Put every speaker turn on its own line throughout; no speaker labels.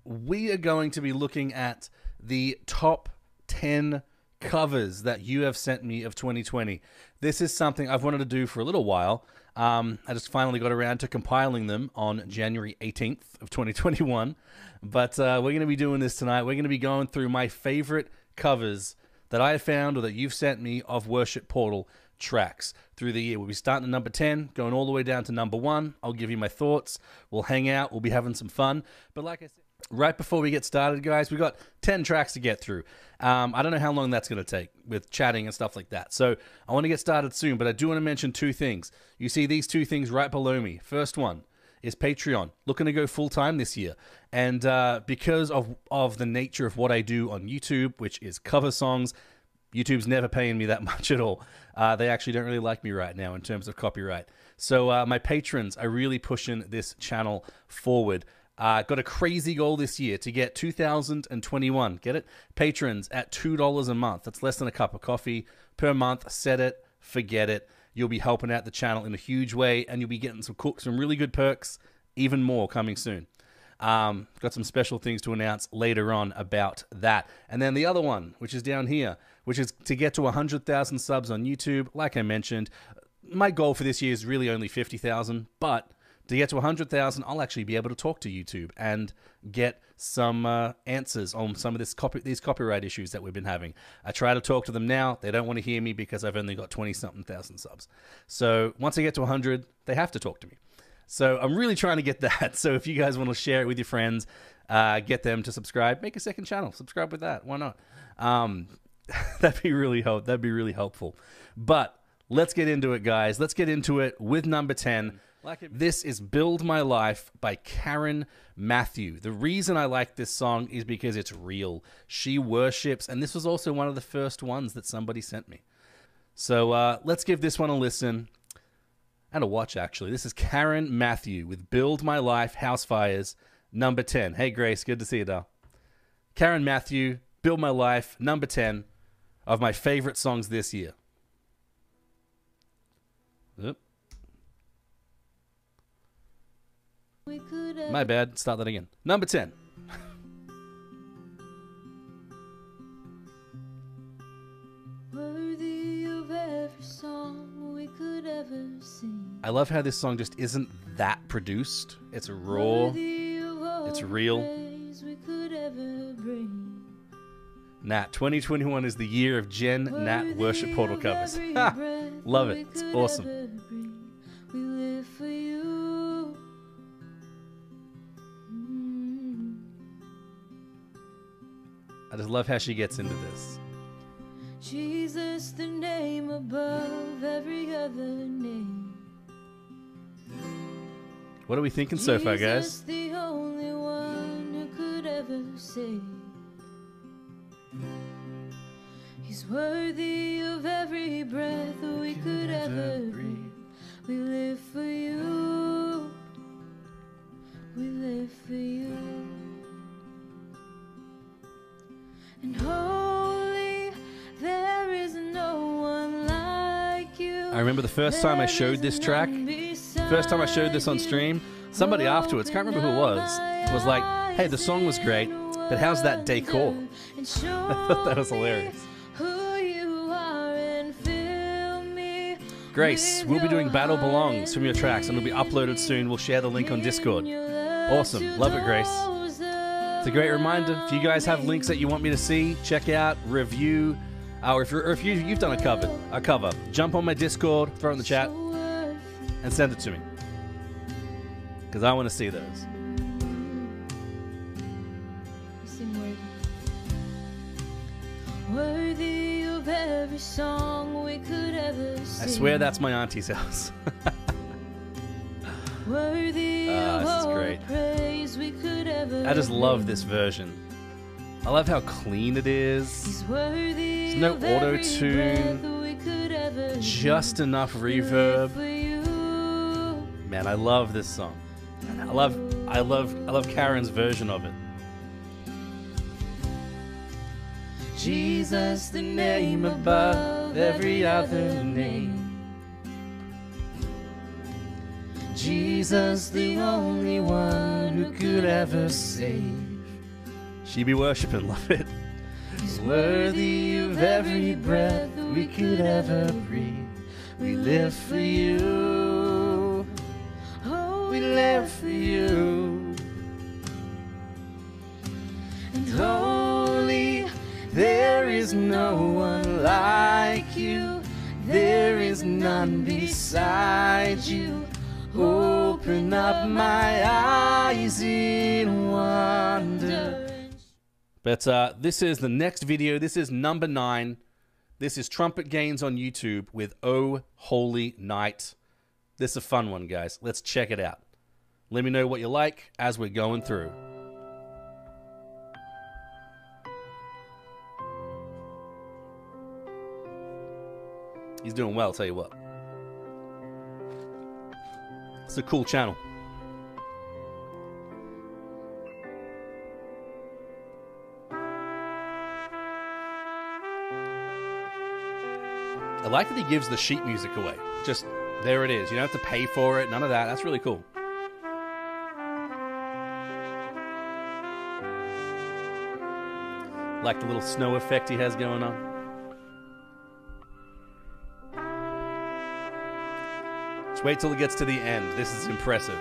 we are going to be looking at the top 10 covers that you have sent me of 2020. This is something I've wanted to do for a little while. I just finally got around to compiling them on January 18th of 2021. But we're going to be doing this tonight. We're going to be going through my favorite covers that I have found or that you've sent me of Worship Portal tracks through the year. We'll be starting at number 10, going all the way down to number 1. I'll give you my thoughts. We'll hang out. We'll be having some fun. But like I said, right before we get started, guys, we got 10 tracks to get through. I don't know how long that's going to take with chatting and stuff like that. So I want to get started soon, but I do want to mention two things. You see these two things right below me. First one is Patreon. Looking to go full-time this year. And because of the nature of what I do on YouTube, which is cover songs, YouTube's never paying me that much at all. They actually don't really like me right now in terms of copyright. So my patrons are really pushing this channel forward. Got a crazy goal this year to get 2021. Get it? Patrons at $2 a month. That's less than a cup of coffee per month. Set it, forget it. You'll be helping out the channel in a huge way, and you'll be getting some really good perks, even more coming soon. Got some special things to announce later on about that. And then the other one, which is down here, which is to get to 100,000 subs on YouTube. Like I mentioned, my goal for this year is really only 50,000, but to get to 100,000, I'll actually be able to talk to YouTube and get some answers on some of these copyright issues that we've been having. I try to talk to them now. They don't want to hear me because I've only got 20-something thousand subs. So once I get to 100, they have to talk to me. So I'm really trying to get that. So if you guys want to share it with your friends, get them to subscribe, make a second channel, subscribe with that. Why not? That'd be really helpful. But let's get into it, guys. Let's get into it with number 10. This is Build My Life by Karen Matthew. The reason I like this song is because it's real. She worships, and this was also one of the first ones that somebody sent me. So let's give this one a listen and a watch, actually. This is Karen Matthew with Build My Life, House Fires, number 10. Hey, Grace, good to see you, doll. Karen Matthew, Build My Life, number 10 of my favorite songs this year. Oop. My bad. Start that again. Number 10.
Worthy of every song we could ever sing.
I love how this song just isn't that produced. It's raw. It's real. Nat, 2021 is the year of Jen Nat Worship Portal covers. Love it. It's awesome.
We live for you.
I just love how she gets into this.
Jesus, the name above every other name.
What are we thinking so far, guys?
Jesus, the only one who could ever save. He's worthy of every breath we could ever breathe. We live for you. We live for you. And holy, there is no one like you.
I remember the first time I showed this track, first time I showed this on stream, somebody afterwards, can't remember who it was like, hey, the song was great, but how's that decor? I thought that was hilarious. Grace, we'll be doing Battle Belongs from your tracks, and it'll be uploaded soon. We'll share the link on Discord. Awesome. Love it, Grace. It's a great reminder. If you guys have links that you want me to see, check out, review, or if you've done a cover, jump on my Discord, throw it in the chat, and send it to me. Because I want to see those.
Worthy of every song we could ever sing.
I swear that's my auntie's house.
Worthy of
this is
all
great.
praise we could ever
I just love
bring.
this version. I love how clean it is.
He's worthy
There's no
of every
auto-tune,
breath we could ever
just
breathe.
enough
We live
reverb.
for you.
Man, I love this song. And I love Karen's version of it. Jesus, the name above every other name. Jesus, the only one who could ever save. She be worshipping, love it.
He's worthy of every breath we could ever breathe. We live for you. Oh, we live for you. And holy, there is no one like you. There is none beside you. Open up my eyes in wonder.
But this is the next video. This is number 9. This is Trumpet Gains on YouTube with Oh Holy Night. This is a fun one, guys. Let's check it out. Let me know what you like as we're going through. He's doing well, I'll tell you what. It's a cool channel. I like that he gives the sheet music away. Just, there it is. You don't have to pay for it. None of that. That's really cool. Like the little snow effect he has going on. Just wait till it gets to the end. This is impressive.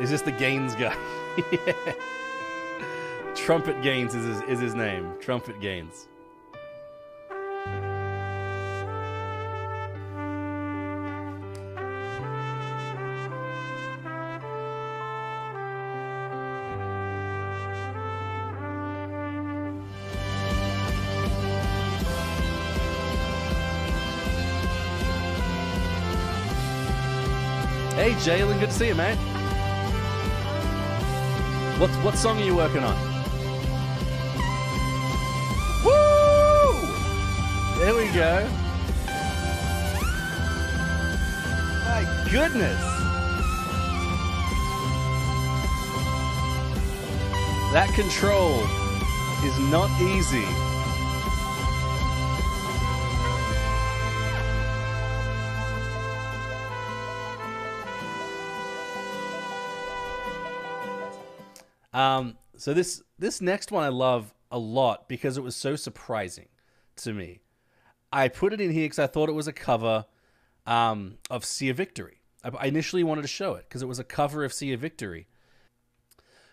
Is this the Gaines guy? Yeah. Trumpet Gains is his name. Trumpet Gains. Hey Jalen, good to see you, mate. What song are you working on? Woo! There we go. My goodness. That control is not easy. So this next one I love a lot because it was so surprising to me. I put it in here because I thought it was a cover of See a Victory. I initially wanted to show it because it was a cover of See a Victory.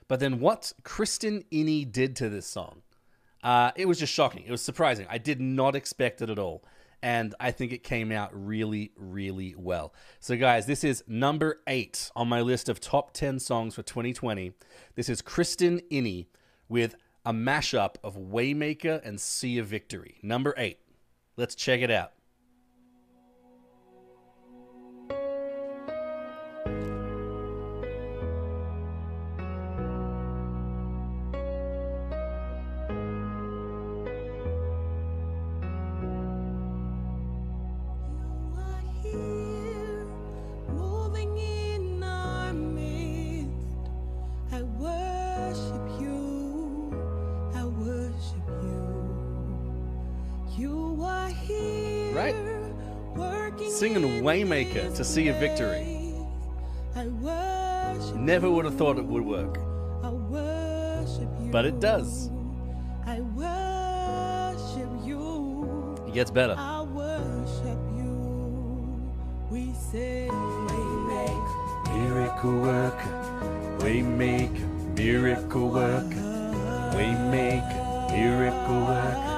But then what Kristen Inney did to this song, it was just shocking. It was surprising. I did not expect it at all. And I think it came out really, really well. So guys, this is number 8 on my list of top 10 songs for 2020. This is Kristen Inney with a mashup of Waymaker and See a Victory. Number 8. Let's check it out. Right? Singing Waymaker to See a Victory. Never would have thought it would work. But it does. It gets better. Miracle worker, Waymaker, miracle worker, Waymaker, miracle worker.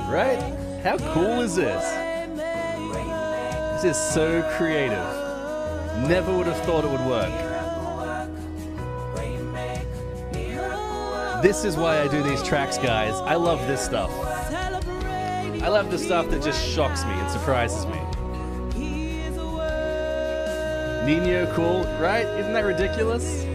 Right? How cool is this? This is so creative. Never would have thought it would work. This is why I do these tracks, guys. I love this stuff. I love the stuff that just shocks me and surprises me. Nino cool, right? Isn't that ridiculous?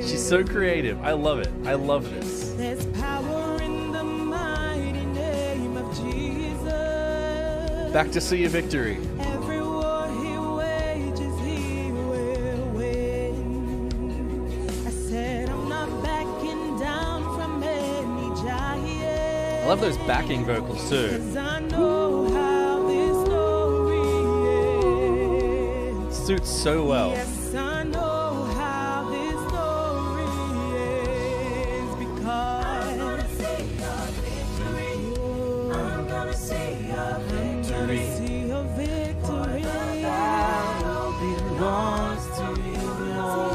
She's so creative. I love it. I love this.
There's power in the mighty name of Jesus.
Back to See a Victory.
Every war he wages, he will win. I said I'm not backing down from any giant.
I love those backing vocals too.
'Cause I know how this story
suits so well.
Yes, I know how this story ends because I'm gonna see your victory. I'm gonna see your victory. See your victory. Battle belongs to you, Lord.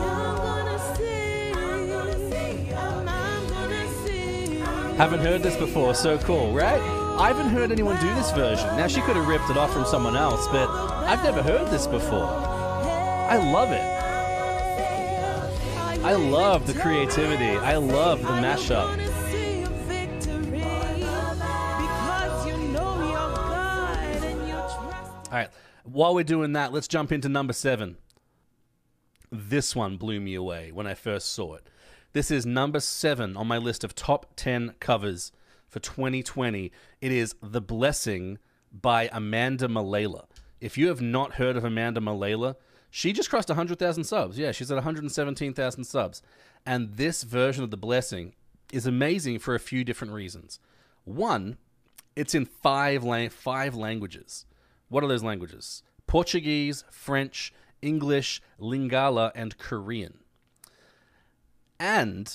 Haven't heard this before, so cool, right? I haven't heard anyone do this version. Now, she could have ripped it off from someone else, but I've never heard this before. I love it. I love the creativity. I love the mashup. All right, while we're doing that, let's jump into number 7. This one blew me away when I first saw it. This is number 7 on my list of top 10 covers for 2020. It is The Blessing by Amanda Malala. If you have not heard of Amanda Malala, she just crossed 100,000 subs. Yeah, she's at 117,000 subs. And this version of The Blessing is amazing for a few different reasons. One, it's in 5 languages. What are those languages? Portuguese, French, English, Lingala, and Korean. And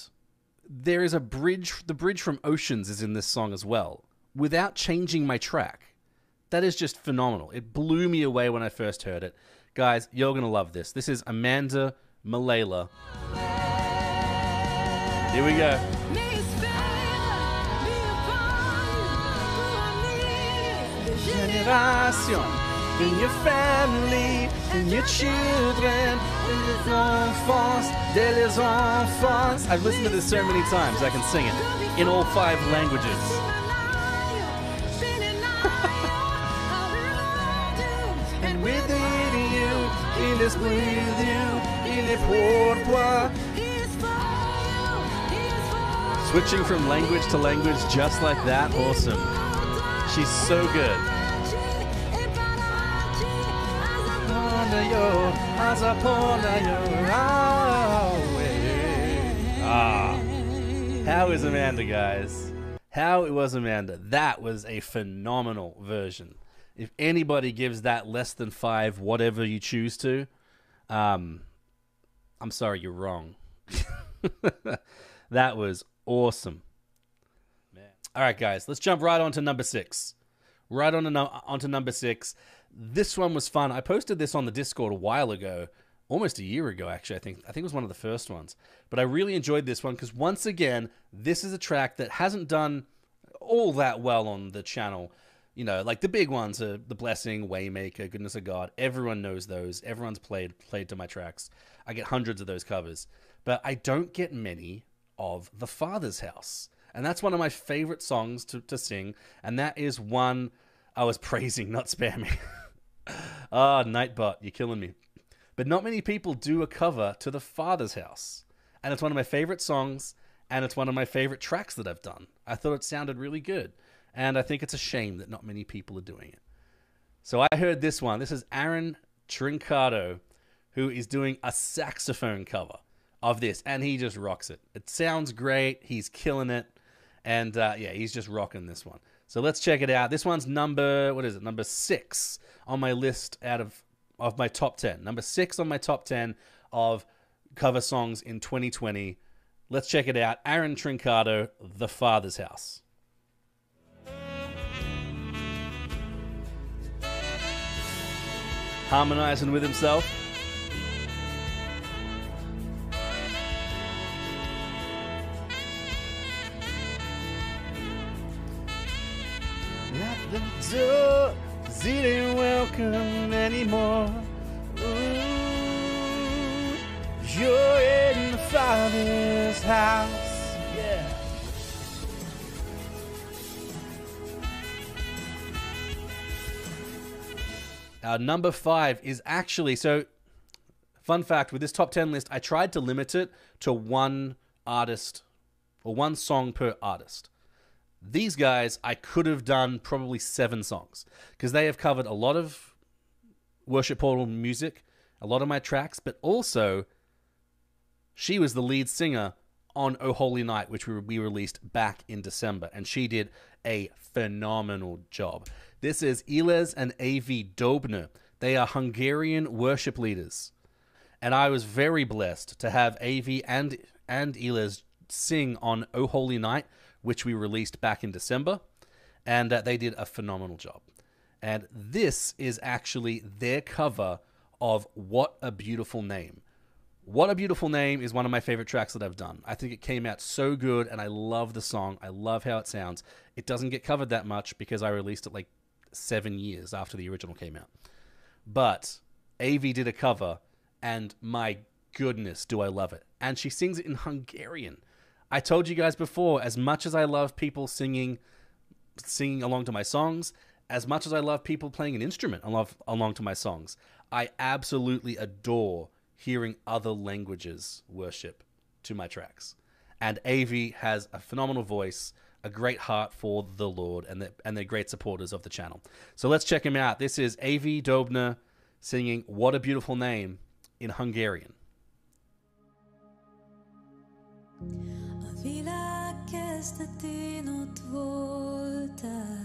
there is a bridge. The bridge from Oceans is in this song as well, without changing my track. That is just phenomenal. It blew me away when I first heard it. Guys, you're going to love this. This is Amanda Malala. Here we go. Generation, in your family, in your children, in les enfants, de les enfants. I've listened to this so many times I can sing it in all 5 languages. And within you, il est with you, il est pour toi. Switching from language to language just like that, awesome. She's so good. How is Amanda, guys? How was Amanda? That was a phenomenal version. If anybody gives that less than 5, whatever you choose to, I'm sorry, you're wrong. That was awesome. Man. All right, guys, let's jump right on to number 6. Right on onto number 6. This one was fun. I posted this on the Discord a while ago, almost a year ago, actually. I think it was one of the first ones. But I really enjoyed this one because, once again, this is a track that hasn't done all that well on the channel. You know, like the big ones are The Blessing, Waymaker, Goodness of God. Everyone knows those. Everyone's played to my tracks. I get hundreds of those covers. But I don't get many of The Father's House. And that's one of my favorite songs to sing. And that is one I was praising, not spamming. Nightbot, you're killing me. But not many people do a cover to The Father's House. And it's one of my favorite songs, and it's one of my favorite tracks that I've done. I thought it sounded really good. And I think it's a shame that not many people are doing it. So I heard this one. This is Aaron Trincato, who is doing a saxophone cover of this. And he just rocks it. It sounds great. He's killing it. And yeah, he's just rocking this one. So let's check it out. This one's number 6 on my list out of my top 10. Number 6 on my top 10 of cover songs in 2020. Let's check it out. Aaron Trincato, The Father's House. Harmonizing with himself. Not the door, 'cause it ain't welcome anymore. Ooh, you're in the Father's house. Yeah. Our number 5 is actually, so fun fact, with this top 10 list, I tried to limit it to one artist or one song per artist. These guys, I could have done probably 7 songs because they have covered a lot of Worship Portal music, a lot of my tracks, but also she was the lead singer on Oh Holy Night, which we released back in December, and she did a phenomenal job. This is Iles and A.V. Dobner. They are Hungarian worship leaders. And I was very blessed to have Avi and Elez sing on O Holy Night, which we released back in December. And they did a phenomenal job. And this is actually their cover of What a Beautiful Name. What a Beautiful Name is one of my favorite tracks that I've done. I think it came out so good, and I love the song. I love how it sounds. It doesn't get covered that much because I released it like 7 years after the original came out. But Avi did a cover, and my goodness, do I love it. And she sings it in Hungarian. I told you guys before, as much as I love people singing along to my songs, as much as I love people playing an instrument along to my songs, I absolutely adore hearing other languages worship to my tracks. And Avi has a phenomenal voice, a great heart for the Lord, and they're great supporters of the channel. So let's check him out. This is Avi Dobner singing What a Beautiful Name in Hungarian.
A világ kezdetén ott voltál,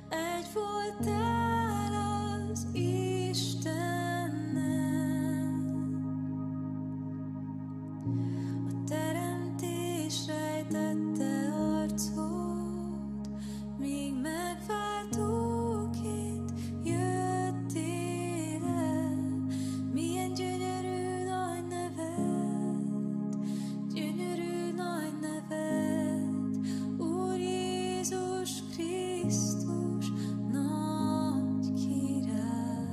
egy voltál az Istennel. A teremtés rejtette arcod, míg megváltóként jöttél el. Milyen gyönyörű nagy neved, gyönyörű nagy neved, Úr Jézus Krisztus, nagy király.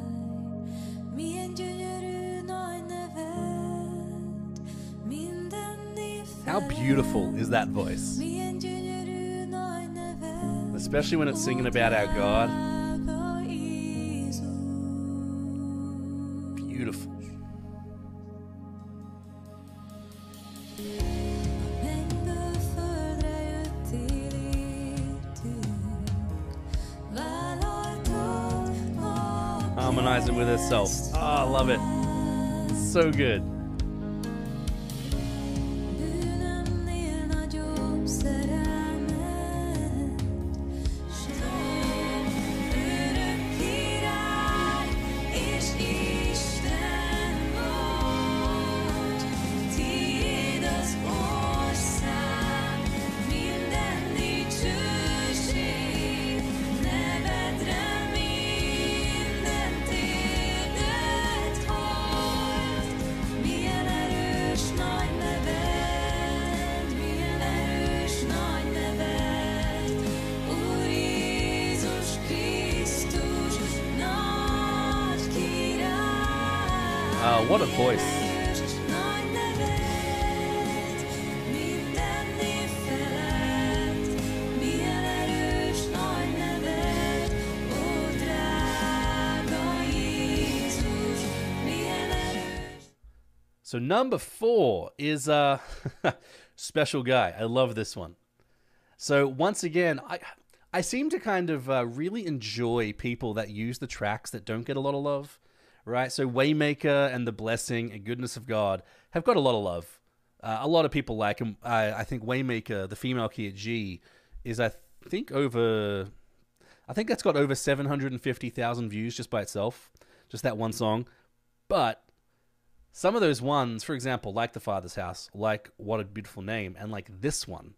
Milyen gyönyörű nagy neved, minden név
How beautiful is that voice?
milyen gyönyörű nagy neved,
Especially when it's singing about our God.
drága Jézus.
Beautiful.
Mennyből földre jöttél értünk, vállaltad a
Harmonizing with herself. Oh, I love it. So good.
bűnömnél nagyobb szerelmet, örök király és Isten vagy, tiéd az ország, minden dicsőség, nevedre minden térdet hajt. Milyen erős nagy neved, milyen erős nagy neved, Úr Jézus Krisztus, nagy király.
What a voice.
Nagy neved, minden név felett, milyen erős nagy neved, ó drága Jézus, milyen erős.
So number 4 is special guy. I love this one. So once again, I seem to kind of really enjoy people that use the tracks that don't get a lot of love, right? So Waymaker and The Blessing and Goodness of God have got a lot of love. A lot of people like him. I think Waymaker, the female key at G, is I think that's got over 750,000 views just by itself, just that one song. But some of those ones, for example, like The Father's House, like What a Beautiful Name, and like this one,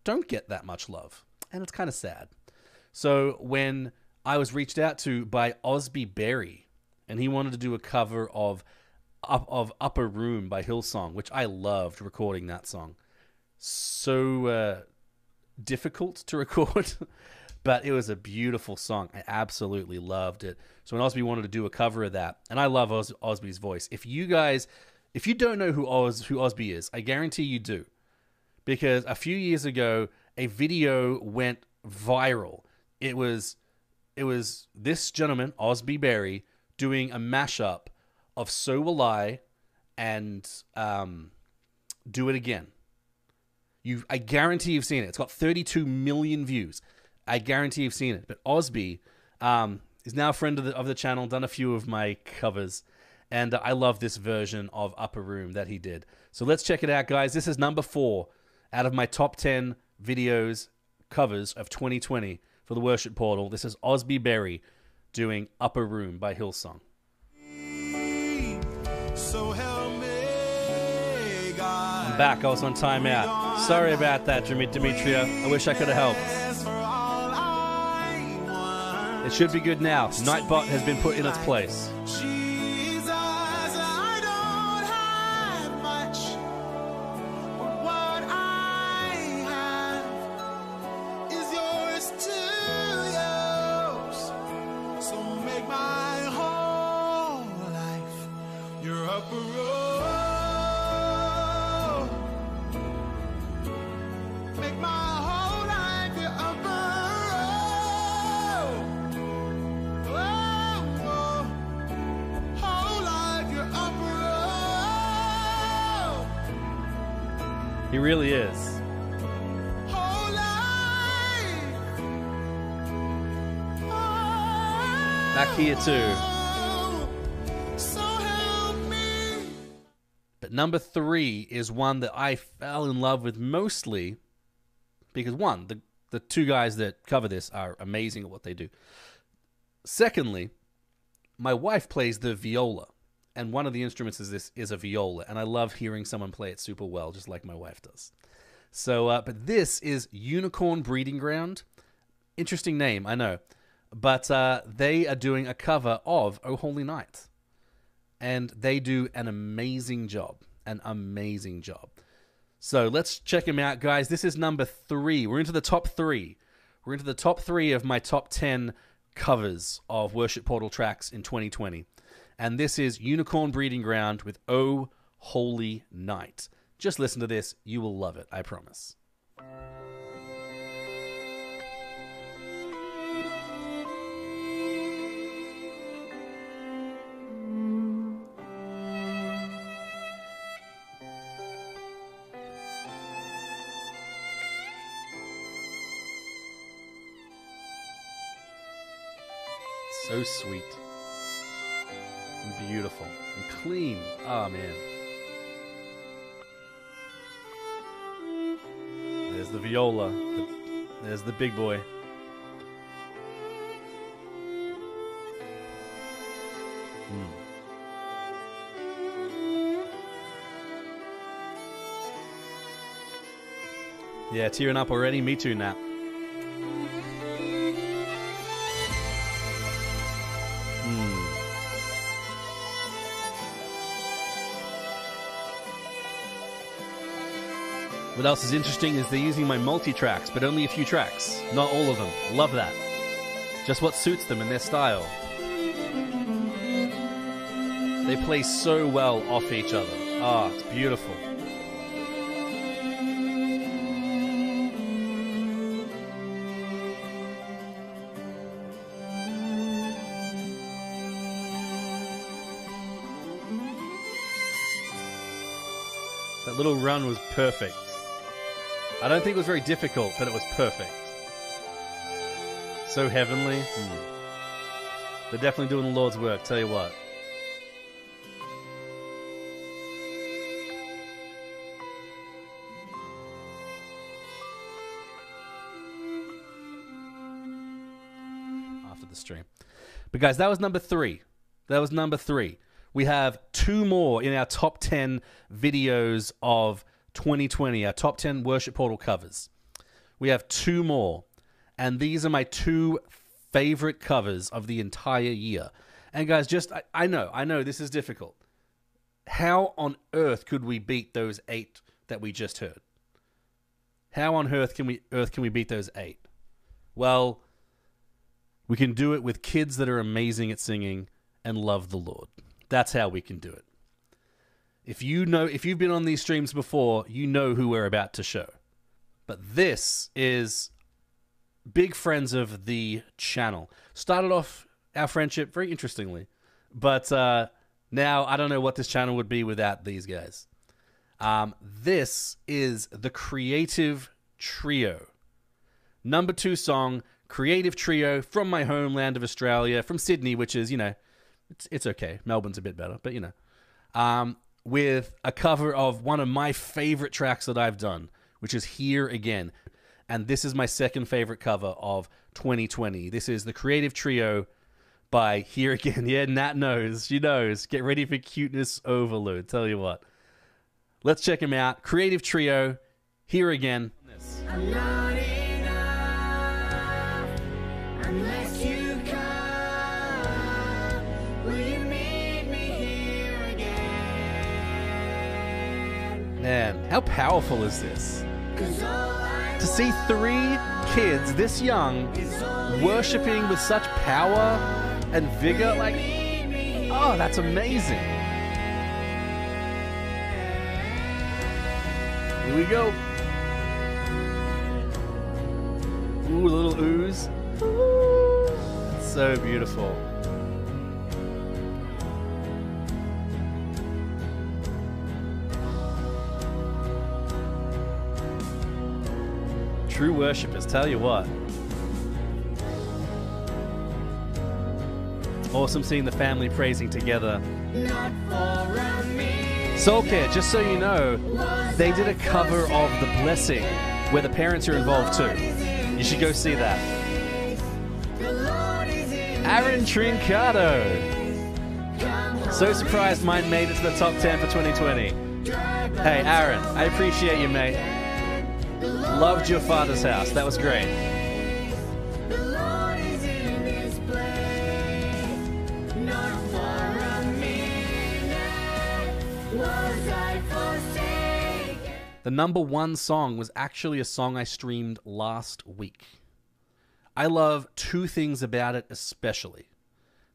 don't get that much love. And it's kind of sad. So when I was reached out to by Osby Berry, and he wanted to do a cover of Upper Room by Hillsong, which I loved recording that song. So difficult to record, but it was a beautiful song. I absolutely loved it. So when Osby wanted to do a cover of that, and I love Osby's voice. If you don't know who Osby is, I guarantee you do. Because a few years ago, a video went viral. It was this gentleman, Osby Berry, doing a mashup of So Will I and Do It Again. I guarantee you've seen it. It's got 32 million views. I guarantee you've seen it. But Osby is now a friend of the channel, done a few of my covers, and I love this version of Upper Room that he did. So let's check it out, guys. This is number 4 out of my top 10 videos covers of 2020 for the Worship Portal. This is Osby Berry doing Upper Room by Hillsong.
So help me, God.
I'm back. I was on timeout. Sorry about that, Demetria. I wish I could have helped.
As for all I want,
It should be good now. Nightbot has been put in its place.
Jesus, I don't have much, but what I have is yours to use. So make my whole life your upper room. Make my whole life your upper room. Oh, whole life your upper room.
He really is.
Whole life.
Back here too.
So help me.
But number 3 is one that I fell in love with mostly because, one, the two guys that cover this are amazing at what they do. Secondly, my wife plays the viola, and one of the instruments is a viola, and I love hearing someone play it super well, just like my wife does. So, but this is Unicorn Breeding Ground. Interesting name, I know. But they are doing a cover of Oh Holy Night. And they do an amazing job. An amazing job. So let's check them out, guys. This is number 3. We're into the top 3. We're into the top 3 of my top 10 covers of Worship Portal tracks in 2020. And this is Unicorn Breeding Ground with Oh Holy Night. Just listen to this. You will love it, I promise. So sweet. And beautiful. And clean. Oh, man. There's the viola. There's the big boy. Yeah, tearing up already. Me too, Nat. What else is interesting is they're using my multi-tracks, but only a few tracks. Not all of them. Love that. Just what suits them and their style. They play so well off each other. Ah, it's beautiful. That little run was perfect. I don't think it was very difficult, but it was perfect. So heavenly. They're definitely doing the Lord's work, tell you what. After the stream. But guys, that was number 3. That was number 3. We have 2 more in our top 10 videos of 2020, our top 10 Worship Portal covers. We have 2 more, and these are my 2 favorite covers of the entire year. And guys, just I know this is difficult. How on earth could we beat those 8 that we just heard? How on earth can we beat those 8? Well, we can do it with kids that are amazing at singing and love the Lord. That's how we can do it. If you've been on these streams before, you know who we're about to show. But this is big friends of the channel. Started off our friendship very interestingly. But now I don't know what this channel would be without these guys. This is the Creative Trio. Number 2 song, Creative Trio, from my homeland of Australia, from Sydney, which is, it's okay. Melbourne's a bit better, but with a cover of one of my favorite tracks that I've done, which is Here Again. And this is my second favorite cover of 2020. This is the Creative Trio by Here Again. Yeah, Nat knows. She knows. Get ready for cuteness overload. Tell you what. Let's check him out. Creative Trio, Here Again.
I'm not enough unless you come. Will you meet me here again?
Man, how powerful is this?
'Cause all I
To see 3 kids this young worshipping with such power and vigor, like, oh, that's amazing. Here we go. Ooh, a little ooze. Ooh, it's so beautiful. True worshippers, tell you what. It's awesome seeing the family praising together.
not for a minute
Soul Care, just so you know, they did a cover of The Blessing where the parents are involved too. You should go see that.
the Lord is in
Aaron Trincato. So surprised mine made it to the top 10 for 2020. Hey, Aaron, I appreciate you, mate. Loved your father's house. That was great.
the Lord is in this place. Not for a minute was I forsaken.
The number 1 song was actually a song I streamed last week. I love 2 things about it especially.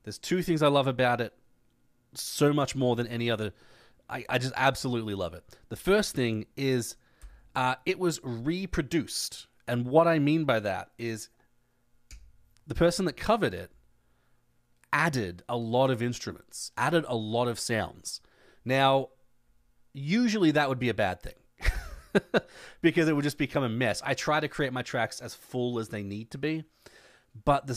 There's 2 things I love about it so much more than any other. I just absolutely love it. The first thing is it was reproduced. And what I mean by that is the person that covered it added a lot of instruments, added a lot of sounds. Now, usually that would be a bad thing because it would just become a mess. I try to create my tracks as full as they need to be, but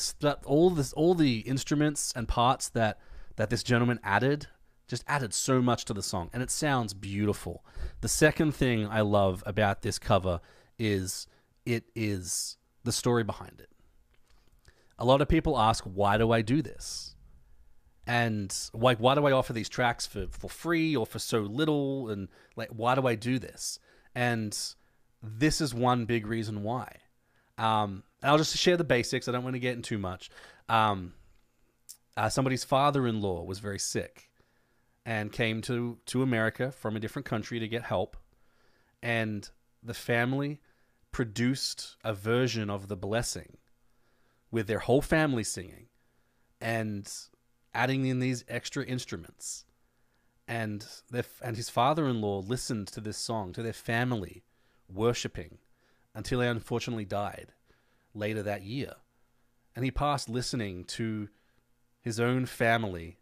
all the instruments and parts that this gentleman added just added so much to the song, and it sounds beautiful. The second thing I love about this cover is it is the story behind it. A lot of people ask, why do I do this? And like, why do I offer these tracks for free or for so little? And like, why do I do this? And this is one big reason why. And I'll just share the basics. I don't want to get into too much. Somebody's father-in-law was very sick and came to America from a different country to get help. And the family produced a version of The Blessing with their whole family singing and adding in these extra instruments. And his father-in-law listened to this song, to their family worshipping, until he unfortunately died later that year. And he passed listening to his own family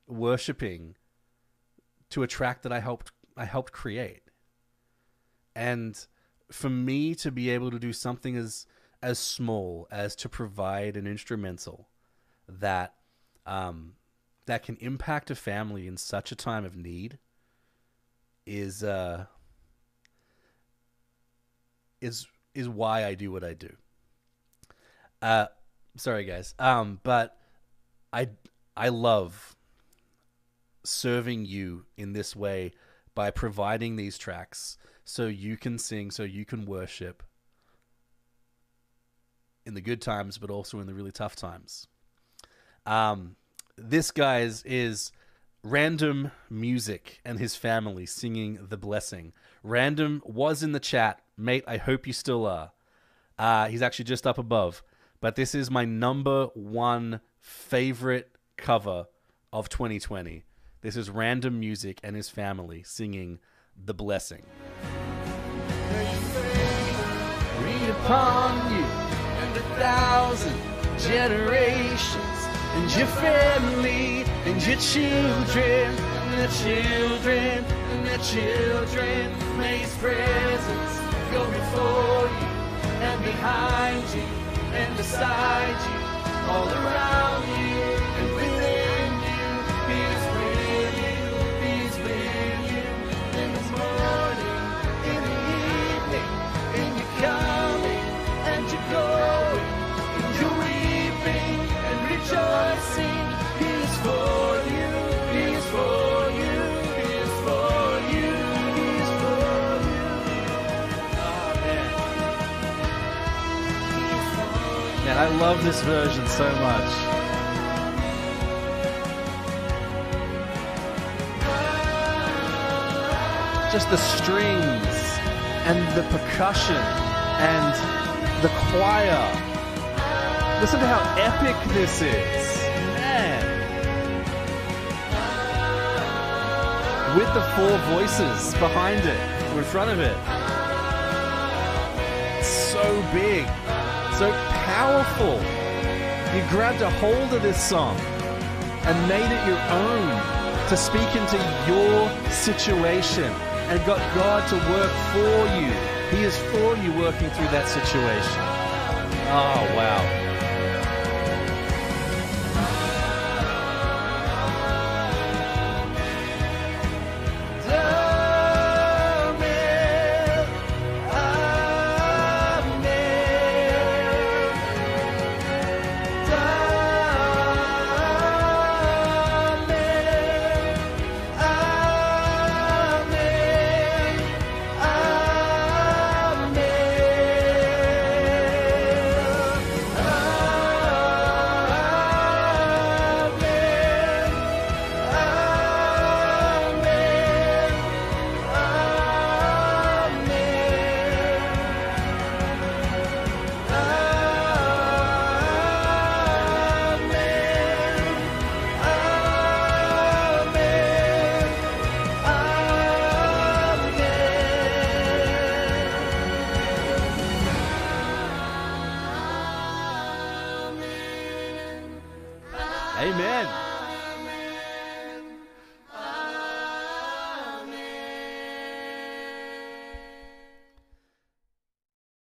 worshipping to a track that I helped create. And for me to be able to do something as small as to provide an instrumental that can impact a family in such a time of need is why I do what I do. Sorry guys. But I love serving you in this way by providing these tracks so you can sing, so you can worship in the good times, but also in the really tough times. This, guys, is Random Music and his family singing The Blessing. Random was in the chat. Mate, I hope you still are. He's actually just up above. But this is my number 1 favorite cover of 2020. This is Random Music and his family singing The Blessing. Read upon you and 1,000 generations, and your family, and your children, and their children, and their children. May His presence go before you, and behind you, and beside you, all around you, and within you. He is with you, He is with you, in the morning, in the evening, in your coming, and your going, in your weeping, and love this version so much. Just the strings and the percussion and the choir. Listen to how epic this is. Man. With the four voices behind it, or in front of it. So big, so powerful. You grabbed a hold of this song and made it your own to speak into your situation and got God to work for you. He is for you working through that situation. Oh, wow. Amen.